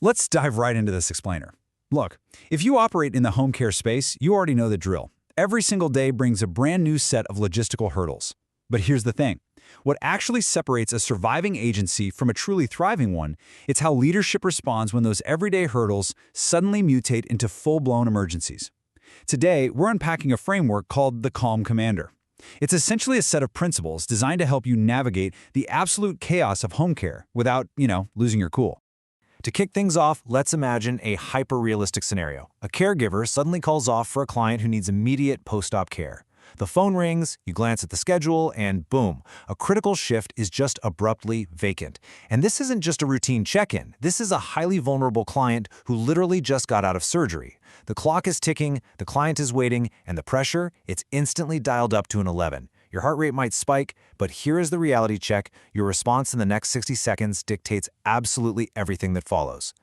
Let's dive right into this explainer. Look, if you operate in the home care space, you already know the drill. Every single day brings a brand new set of logistical hurdles. But here's the thing. What actually separates a surviving agency from a truly thriving one, it's how leadership responds when those everyday hurdles suddenly mutate into full-blown emergencies. Today, we're unpacking a framework called the Calm Commander. It's essentially a set of principles designed to help you navigate the absolute chaos of home care without, losing your cool. To kick things off, let's imagine a hyper-realistic scenario. A caregiver suddenly calls off for a client who needs immediate post-op care. The phone rings, you glance at the schedule, and boom, a critical shift is just abruptly vacant. And this isn't just a routine check-in. This is a highly vulnerable client who literally just got out of surgery. The clock is ticking, the client is waiting, and the pressure, it's instantly dialed up to an 11. Your heart rate might spike, but here is the reality check. Your response in the next 60 seconds dictates absolutely everything that follows.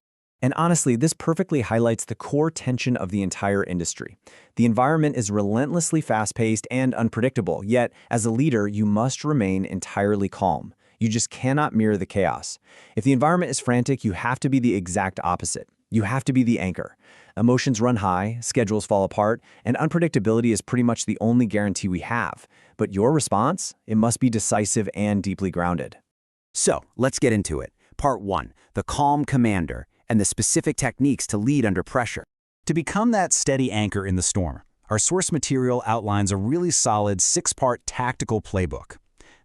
And honestly, this perfectly highlights the core tension of the entire industry. The environment is relentlessly fast-paced and unpredictable, yet as a leader, you must remain entirely calm. You just cannot mirror the chaos. If the environment is frantic, you have to be the exact opposite. You have to be the anchor. Emotions run high, schedules fall apart, and unpredictability is pretty much the only guarantee we have. But your response? It must be decisive and deeply grounded. So, let's get into it. Part 1. The Calm Commander and the specific techniques to lead under pressure. To become that steady anchor in the storm, our source material outlines a really solid 6-part tactical playbook.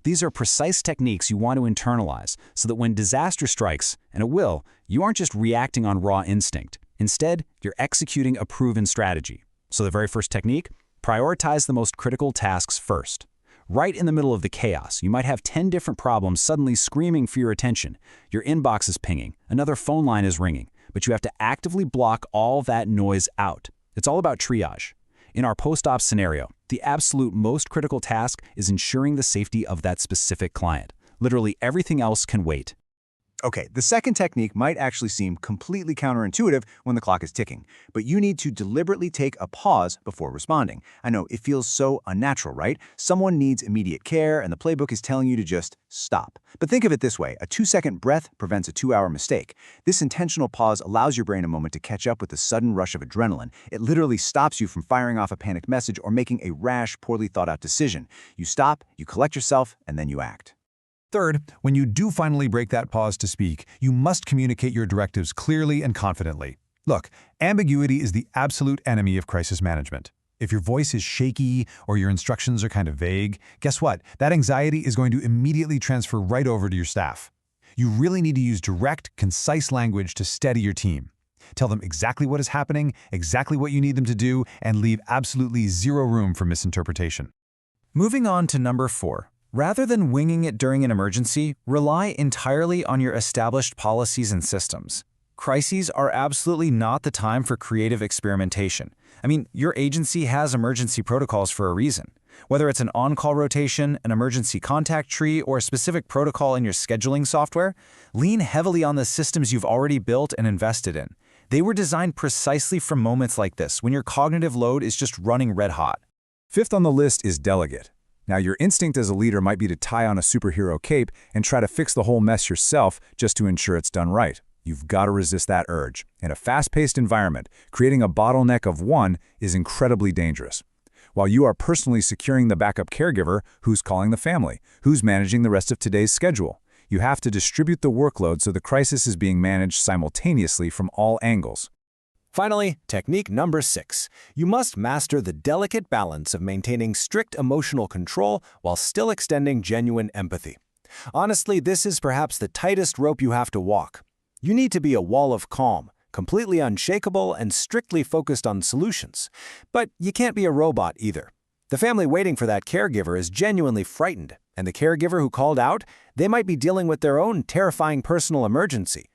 These are precise techniques you want to internalize so that when disaster strikes, and it will, you aren't just reacting on raw instinct. Instead, you're executing a proven strategy. So the very first technique, prioritize the most critical tasks first. Right in the middle of the chaos, you might have 10 different problems suddenly screaming for your attention. Your inbox is pinging, another phone line is ringing, but you have to actively block all that noise out. It's all about triage. In our post-op scenario, the absolute most critical task is ensuring the safety of that specific client. Literally everything else can wait. Okay, the second technique might actually seem completely counterintuitive when the clock is ticking, but you need to deliberately take a pause before responding. I know, it feels so unnatural, right? Someone needs immediate care, and the playbook is telling you to just stop. But think of it this way, a 2-second breath prevents a 2-hour mistake. This intentional pause allows your brain a moment to catch up with the sudden rush of adrenaline. It literally stops you from firing off a panicked message or making a rash, poorly thought-out decision. You stop, you collect yourself, and then you act. Third, when you do finally break that pause to speak, you must communicate your directives clearly and confidently. Look, ambiguity is the absolute enemy of crisis management. If your voice is shaky or your instructions are kind of vague, guess what? That anxiety is going to immediately transfer right over to your staff. You really need to use direct, concise language to steady your team. Tell them exactly what is happening, exactly what you need them to do, and leave absolutely zero room for misinterpretation. Moving on to number 4. Rather than winging it during an emergency, rely entirely on your established policies and systems. Crises are absolutely not the time for creative experimentation. I mean, your agency has emergency protocols for a reason. Whether it's an on-call rotation, an emergency contact tree, or a specific protocol in your scheduling software, lean heavily on the systems you've already built and invested in. They were designed precisely for moments like this, when your cognitive load is just running red hot. Fifth on the list is delegate. Now, your instinct as a leader might be to tie on a superhero cape and try to fix the whole mess yourself just to ensure it's done right. You've got to resist that urge. In a fast-paced environment, creating a bottleneck of one is incredibly dangerous. While you are personally securing the backup caregiver, who's calling the family? Who's managing the rest of today's schedule? You have to distribute the workload so the crisis is being managed simultaneously from all angles. Finally, technique number 6. You must master the delicate balance of maintaining strict emotional control while still extending genuine empathy. Honestly, this is perhaps the tightest rope you have to walk. You need to be a wall of calm, completely unshakable and strictly focused on solutions. But you can't be a robot either. The family waiting for that caregiver is genuinely frightened, and the caregiver who called out, they might be dealing with their own terrifying personal emergency.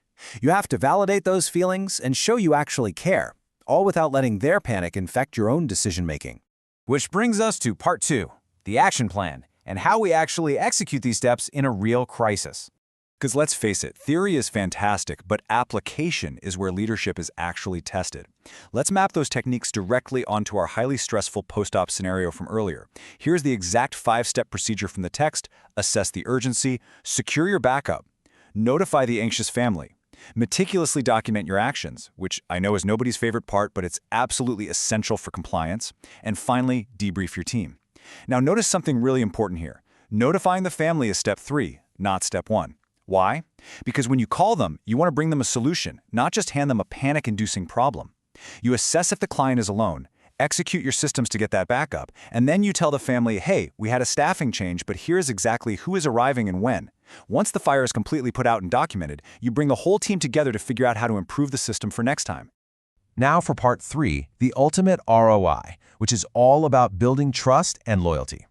You have to validate those feelings and show you actually care, all without letting their panic infect your own decision-making. Which brings us to part 2, the action plan, and how we actually execute these steps in a real crisis. Because let's face it, theory is fantastic, but application is where leadership is actually tested. Let's map those techniques directly onto our highly stressful post-op scenario from earlier. Here's the exact 5-step procedure from the text: assess the urgency, secure your backup, notify the anxious family, Meticulously document your actions, which I know is nobody's favorite part, but it's absolutely essential for compliance. And finally, debrief your team. Now notice something really important here. Notifying the family is step 3, not step 1. Why? Because when you call them, you want to bring them a solution, not just hand them a panic-inducing problem. You assess if the client is alone, execute your systems to get that backup, and then you tell the family, hey, we had a staffing change, but here's exactly who is arriving and when. Once the fire is completely put out and documented, you bring the whole team together to figure out how to improve the system for next time. Now for part 3, the ultimate ROI, which is all about building trust and loyalty.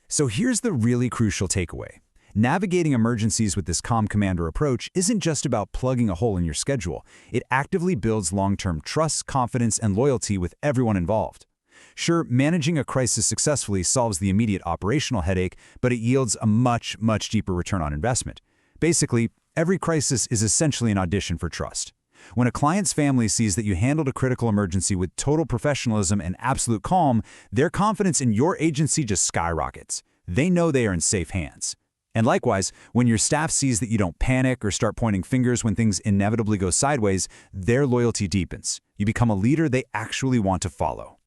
So here's the really crucial takeaway. Navigating emergencies with this Calm Commander approach isn't just about plugging a hole in your schedule. It actively builds long-term trust, confidence, and loyalty with everyone involved. Sure, managing a crisis successfully solves the immediate operational headache, but it yields a much, much deeper return on investment. Basically, every crisis is essentially an audition for trust. When a client's family sees that you handled a critical emergency with total professionalism and absolute calm, their confidence in your agency just skyrockets. They know they are in safe hands. And likewise, when your staff sees that you don't panic or start pointing fingers when things inevitably go sideways, their loyalty deepens. You become a leader they actually want to follow.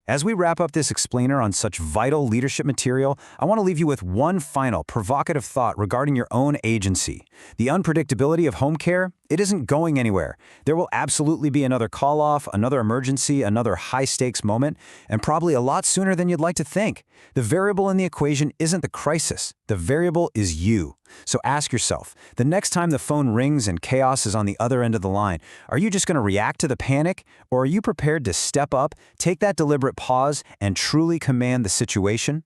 As we wrap up this explainer on such vital leadership material, I want to leave you with one final provocative thought regarding your own agency. The unpredictability of home care, it isn't going anywhere. There will absolutely be another call-off, another emergency, another high-stakes moment, and probably a lot sooner than you'd like to think. The variable in the equation isn't the crisis. The variable is you. So ask yourself, the next time the phone rings and chaos is on the other end of the line, are you just going to react to the panic, or are you prepared to step up, take that deliberate pause, and truly command the situation?